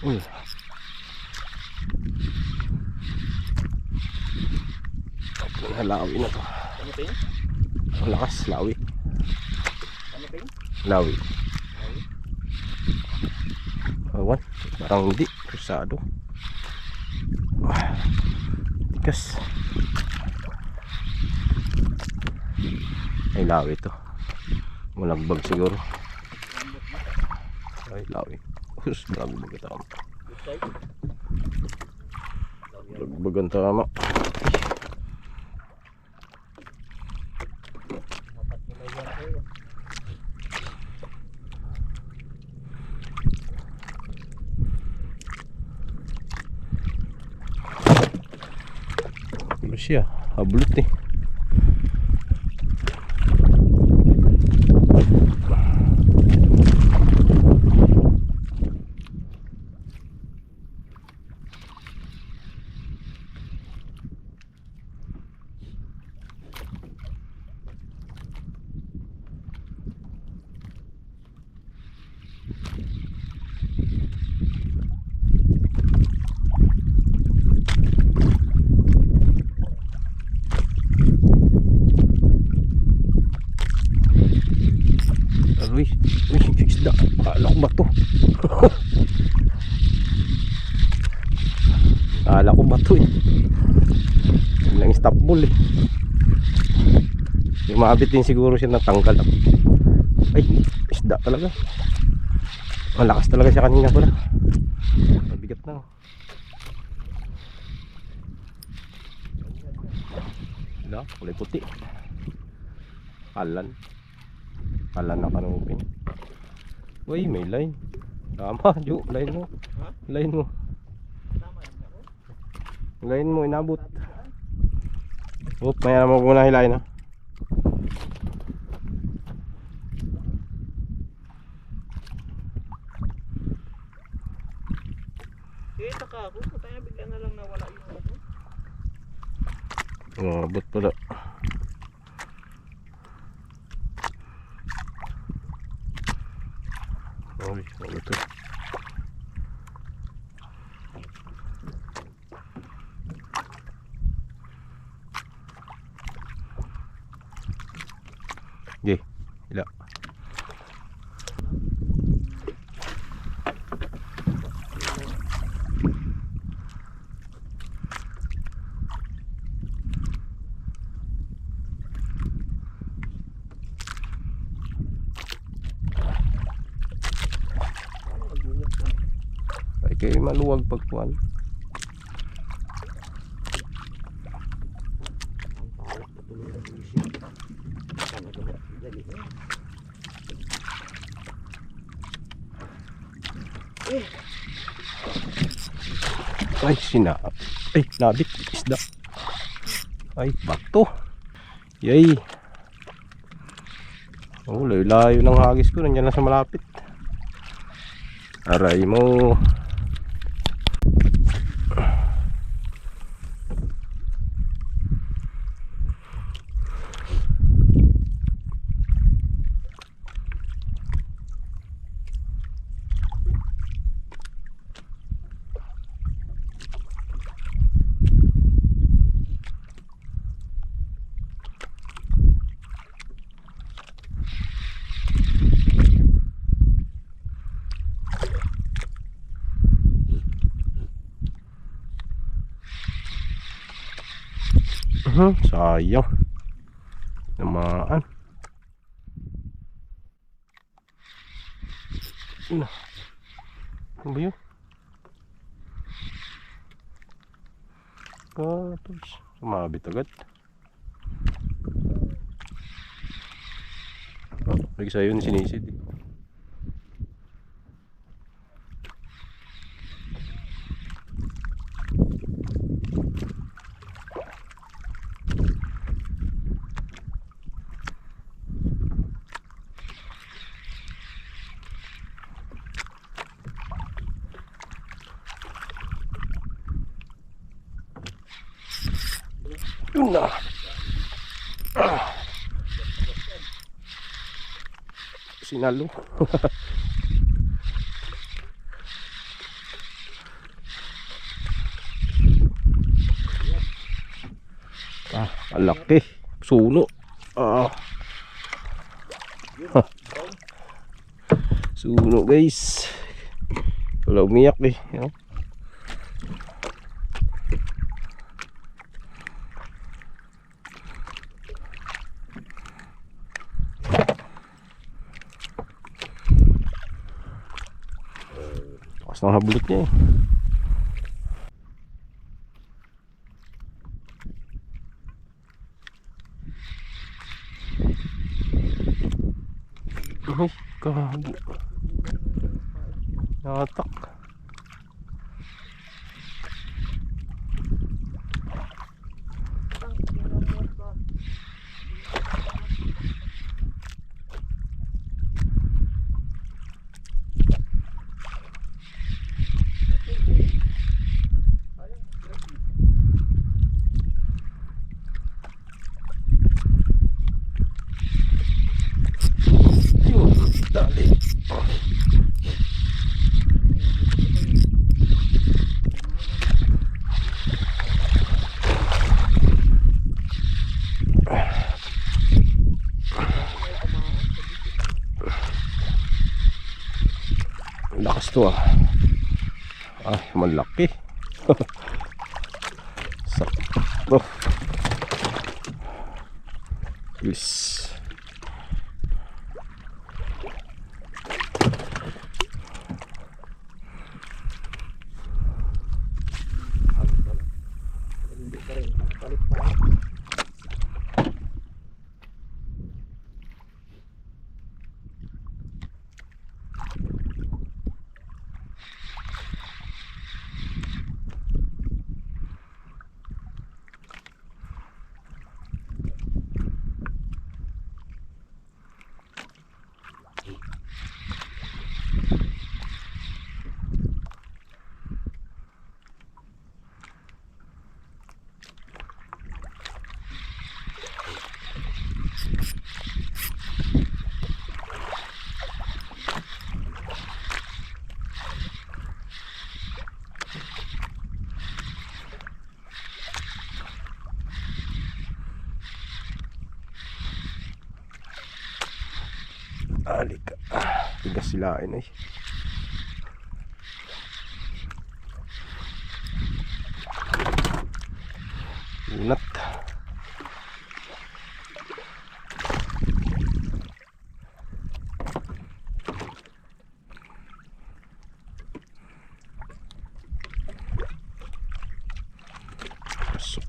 Uy. Lawi na to. Ang lakas, lawi. Lawi. Awan, parang hindi. Krusado. Tikas. Ay, lawi to. Malagbag siguro. Ay, lawi. Us, marami magkatama. Lagbagan tama. Ano siya? Hablut eh. Uy, isda. Akala ko ba to? Akala ko ba to eh. Yung stop ball eh. Umabit din siguro siya ng tangkal. Ay, isda talaga. Malakas talaga siya kanina pala. Mabigat na. Wala, kulay puti. Kalan. Kalan na kanupin. Uy, may line. Tama, Jo, line mo. Line mo. Line mo, inabot. Oop, maya mo muna hilahin ha. Kita ka ako, patay na bigla na lang nawala yung ako. Inabot pala. Uy, ano to? Okay, hila. Ay, kayo maluwag pagkuhan. Ay, sinap. Ay, nabit. Isda. Ay, bato. Yay. Oh, layo-layo ng hagis ko. Nandiyan lang sa malapit. Aray mo. Sayang namaan. Ano ba yun? Tapos sumabit agad. Lagi sa'yo ni sinisid eh. Yun na. Sinalo. Malaki. Suno. Ah. Ha. Suno guys. Wala umiyak eh. Yan. Takas ng habulot niya eh. Ay, kago. Natak. Yun, dali. Lakas to ah. Ay, malaki. Sakto. Yes. Alika. Tigas silain eh. Unat. Pasok.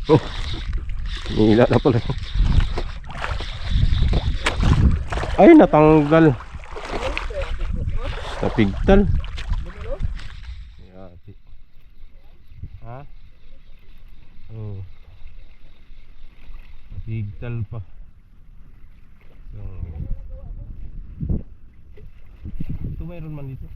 Oh, nila na pala. Ay, natanggal. Napigtal. Yati. Ha? Oh. Napigtal pa. Ito mayroon man dito.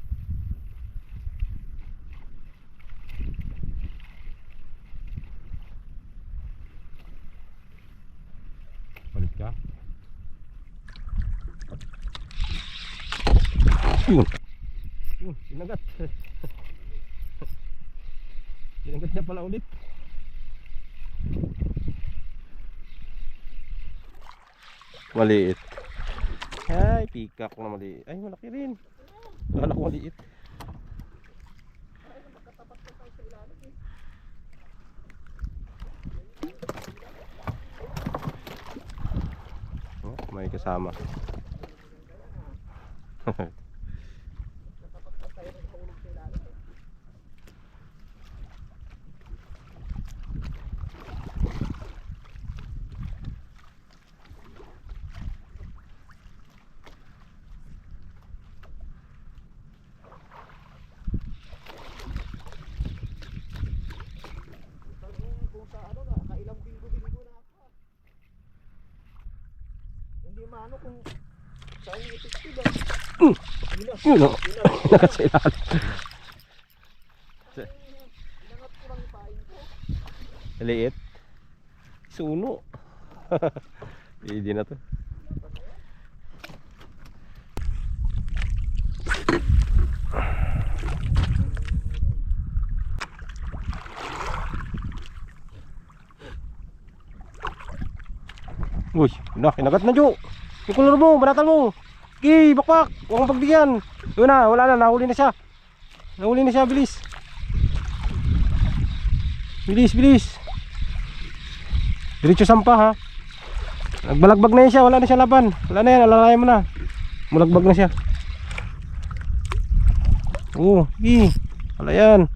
Palit ka? Yun. Yun, sinagat. Sinagat niya pala ulit. Maliit. Ay, pikak na maliit. Ay, malaki rin. Kala ko maliit. Oh, may kasama. Kung sa ano na, kailang binggo-binggo na ako. Hindi maano kung saan yung effective ah. Yun o. Nakasa ilalim. Inangat ko lang yung pain ko. Liit. Suno. Hindi na to. Uy, kinagat na Jo. Yung kulor mo, banatan mo. Ki, bakbak. Huwag mong pagbigyan. Yun na, wala na, nahuli na siya. Nahuli na siya, bilis. Bilis, bilis. Diretso sampa ha. Nagbalagbag na yan siya, wala na siya laban. Wala na yan, alalayan mo na. Mulagbag na siya. Oo, Ki. Wala yan.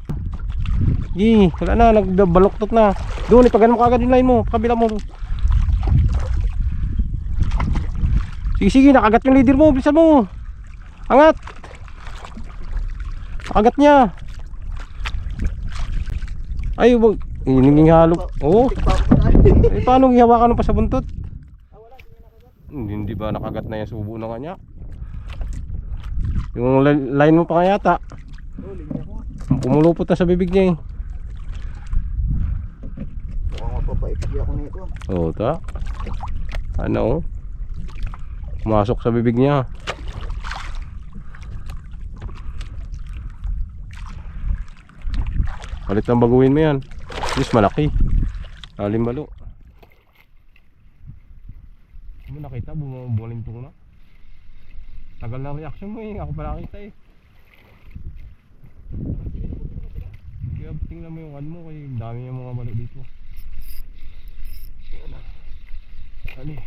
Ki, wala na, nagbaloktot na. Doon, ipagano mo kagad yung line mo, kabila mo. Sige, sige, nakagat yung leader mo, bilisan mo. Angat. Nakagat niya. Ay, wag. Ininging halo. Oo. Eh, paano gihawakan mo pa sa buntot? Hindi ba nakagat na yan subo na kanya? Yung line mo pa kaya yata. Pumulupot na sa bibig niya eh. Mukhang mapapaipig ako nito. Oo, ta. Ano oh? Pumasok sa bibig niya. Palit ang baguhin mo yan. Yes, malaki. Alim balo. Ano nakita? Bumulintong na. Tagal na reaction mo eh. Ako pa nakita eh. Kaya tingnan mo yung ano mo. Kaya dami yung mga balo dito. Ano eh.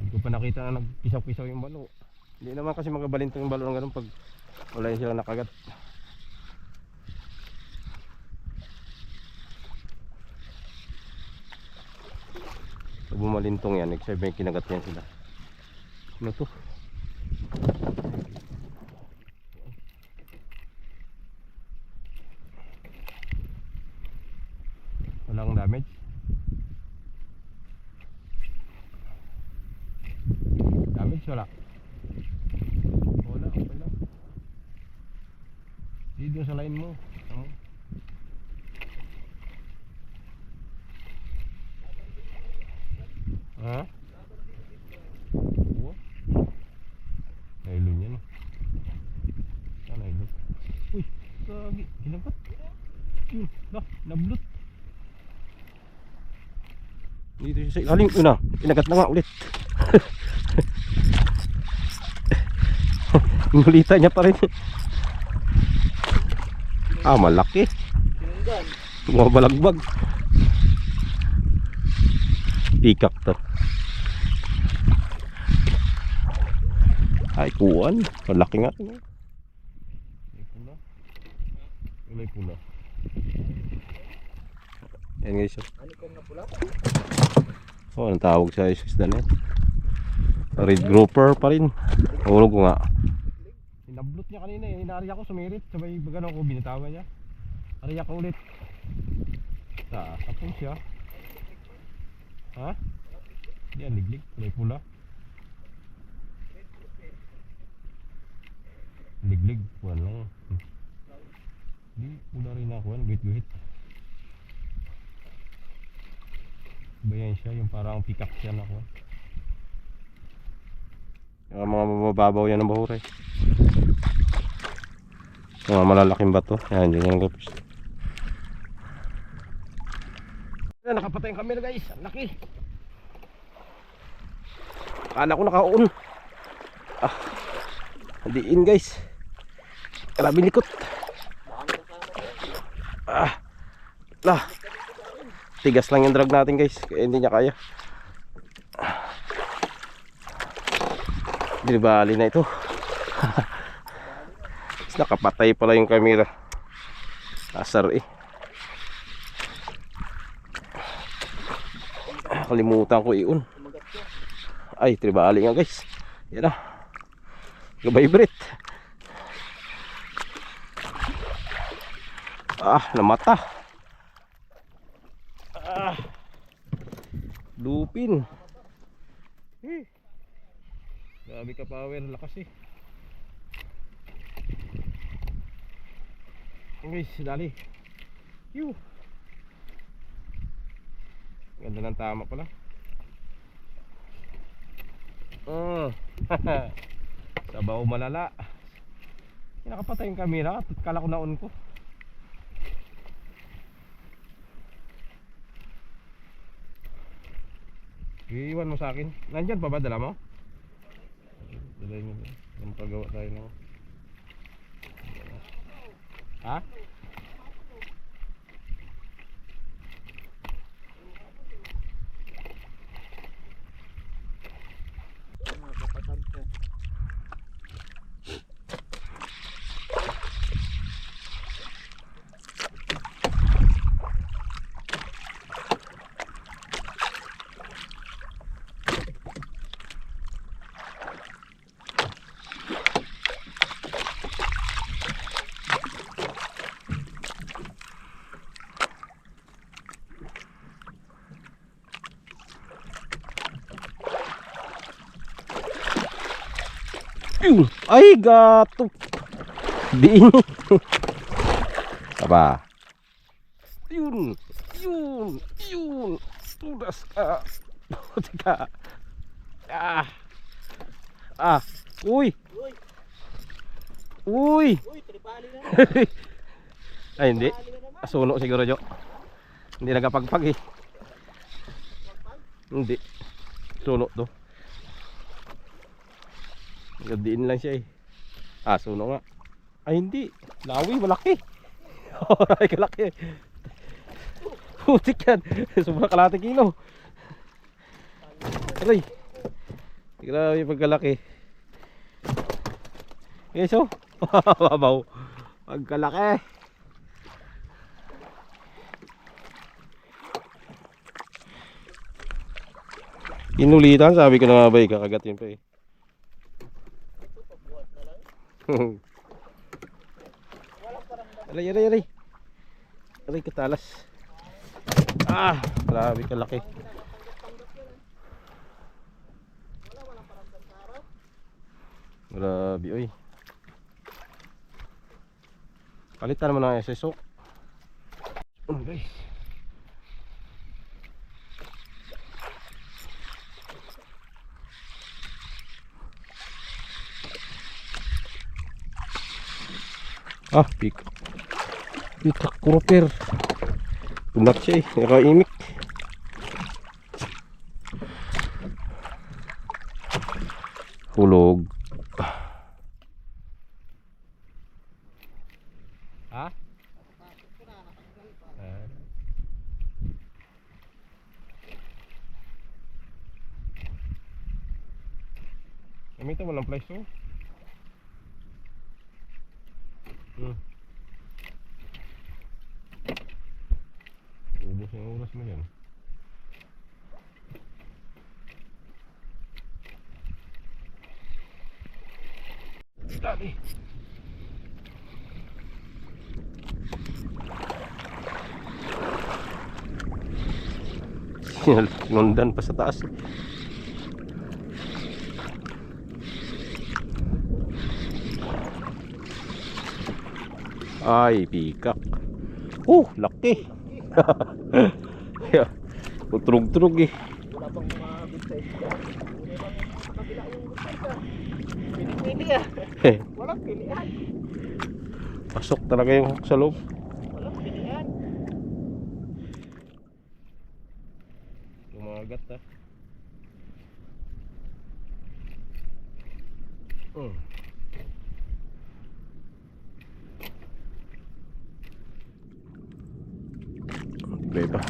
Hindi ko pa nakita na nagpisaw-pisaw yung balo. Hindi naman kasi magabalintong yung balo ng ganun pag wala yung sila nakagat. Pag bumalintong yan, nagsabi yung kinagat yan sila. Ano to? Walang damage. Damage wala. Wala, okay lang. Di doon sa line mo. Oh. Ha? Oo. Nailun yan. Saan nailun? Uy, kagi. Ginagat. Yun, nablot. Dito siya sa ilalim. Yun na, inagat na nga ulit. Nulita niya pa rin. Ah, malaki. Sinunggan. Mabalagbag. Pikak to. Ay, kuwan. Malaki nga. May pula. May pula. Yan guys. Ano kong napula? Oh, anong tawag sa isda na yan? Red grouper pa rin. Hulog ko nga. Inablot niya kanina eh. Inaariya ko sumirit. Sabay bagano ko binitawan niya. Ariya ko ulit. Tapos siya. Ha? Yan, liglig. May pula. Liglig. Puwan lang. Di, pula rin ako. Guhit-guhit. Bayan siya. Yung parang pikak siya na ako. Yung mga mababaw yan ng bahuray. Mga malalaking bato. Yan, dyan yung gapis. Nakapatay yung camera guys. Ang laki. Akala ko naka-on. Ah, handiin guys. Grabe likot. Ah, lah. Tigas lang yung drag natin guys. Kaya hindi niya kaya. Di bali na ito. Nakapatay pala yung camera. Asar eh. Kalimutan ko iyon. Ay, tribali nga guys. Yan na. Nag-vibrate. Ah, namata. Ah. Lupin. Grabe ka power, lakas eh. Guys, dali. Yuh. Ganda ng tama pala. Sabaw malala. Nakapatay yung camera at kala ko na-on ko. Iiwan mo sa akin. Nandyan pa ba? Dala mo? Dala mo. Magpagawa tayo na. Ha? Ay, gato. Diin. Apa? Yun. Tudas ka. Tika. Uy. Uy, tribali na. Ay, hindi. Asuno siguro, Jo. Hindi nagapagpag eh. Hindi. Suno to. Gadiin lang siya eh. Suno nga. Ay, hindi. Lawi, malaki. Ay, kalaki. Putik yan. Sobrang kalate kilo. Aray. Grabe pagkalaki. Yes, oh. Babaw. Pagkalaki. Inulitan, sabi ko na nga ba eh. Kakagatin pa eh. Aray. Aray, katalas. Grabe kalaki. Grabe, oy. Palitan naman ang SSO. Guys. Pikak kuroper. Tumak siya eh, nakaimik. Hulog. Gamitin mo ng flash oh. Ubus yung oras mo yan. Dali. Nundan pa sa taas. Ay, pikak. Laki. Utrog-trog eh. Wala bang umabot sa isda? Wala bang makabila yung isda? Pili-pili ah. Walang pilihan. Pasok talaga yung hook sa loob. Walang pilihan. Lumagat ha. Okay pa.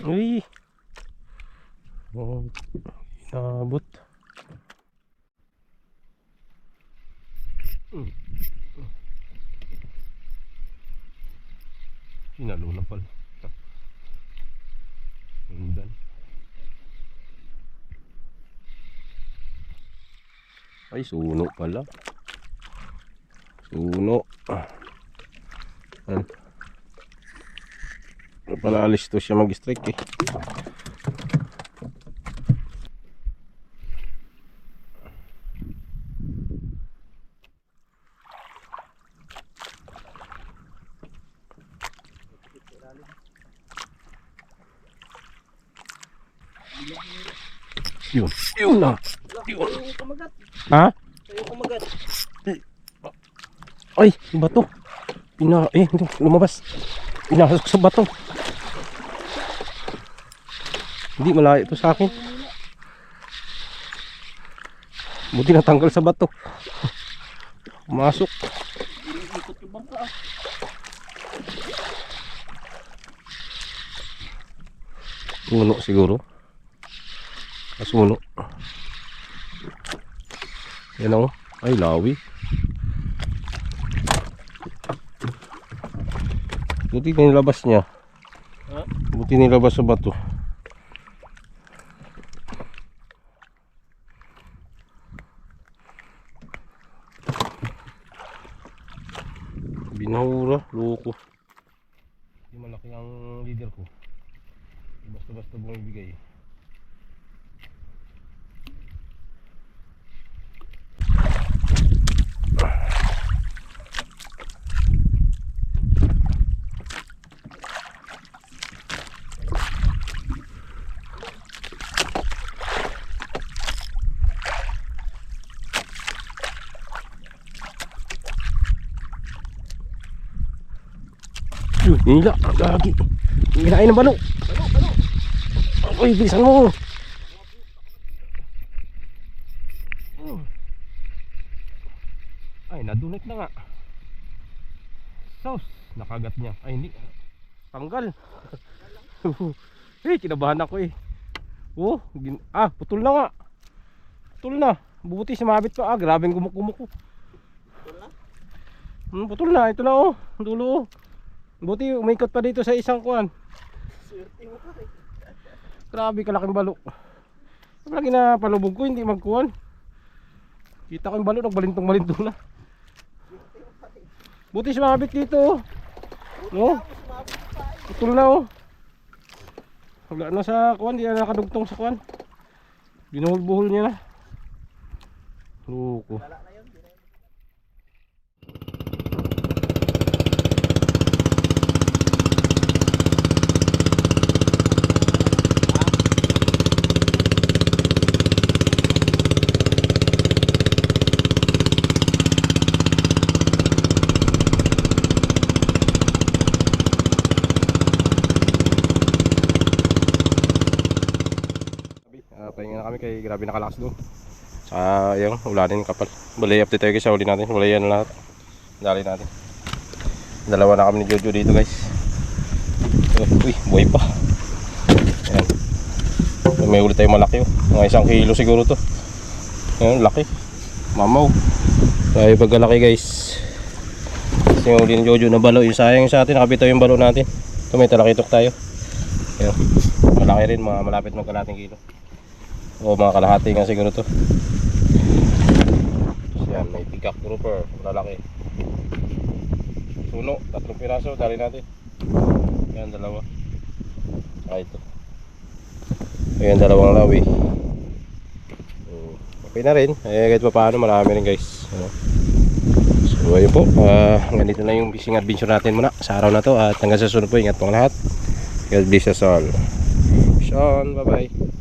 Uy. Oh, inabot. Sinalo na pala. Undan. Ay, suno pala. Suno. Pala alis to siya mag-strike eh. Yun. Yun na. Yun. Kumagat. Ha? Sa'yo kumagat. Ay, bato. Hindi, lumabas. Pinasok sa bato. Hindi, malayo ito sa akin. Buti natanggal sa bato. Pumasok. Ikot yung bangka ah. Suno siguro. Suno. Yan o. Ay, lawi. Buti nilabas niya. Ha? Buti nilabas sa bato. Binahura, loko. Hindi malaki ang leader ko. Basta-basta bumibigay. Nila, gagi. Kinain ng balo. Uy, bilisan mo. Ay, nadunit na nga. Sos, nakagat niya. Ay, hindi. Tanggal. Kinabahan ako eh. Putol na nga. Putol na. Buti sumabit pa. Grabeng gumuk-gumuko. Putol na. Ito na dulo. Buti umikot pa dito sa isang kuwan. Grabe kalaking balo. Lagi na palubog ko, hindi magkuwan. Kita ko yung balo, nagbalintong-balintong na. Buti sumabit dito. Putol na wala na sa kuwan, di na nakadugtong sa kuwan. Binuhol-buhol niya na. Loko. Pahinga na kami kay grabe nakalakas doon. Saka yung ulanin kapal. Balay update tayo guys sa uli natin. Balayan na lahat. Dali natin. Dalawa na kami ni Jojo dito guys. Uy, buhay pa. Ayan. May ulit tayo malaki Mga 1 kilo siguro to. Ayan, laki. Mamaw. Tayo pagkalaki guys. Kasi yung uli ni Jojo na balo. Yung sayang sa atin. Nakabitaw yung balo natin. Ito may talakitok tayo. Ayan. Malaki rin. Mga malapit magkalating kilo. O mga kalahati nga siguro to. Yan, may peacock grouper, lalaki. Suno, 3 piraso, dali natin. Yan, 2. Ito. Ayan, 2 lawi. Okay na rin, kahit pa paano marami rin guys. So ayun po, ganito na yung fishing adventure natin muna sa araw na to. At hanggang sa sunod po, ingat po ang lahat. God bless us all. Sean, bye bye.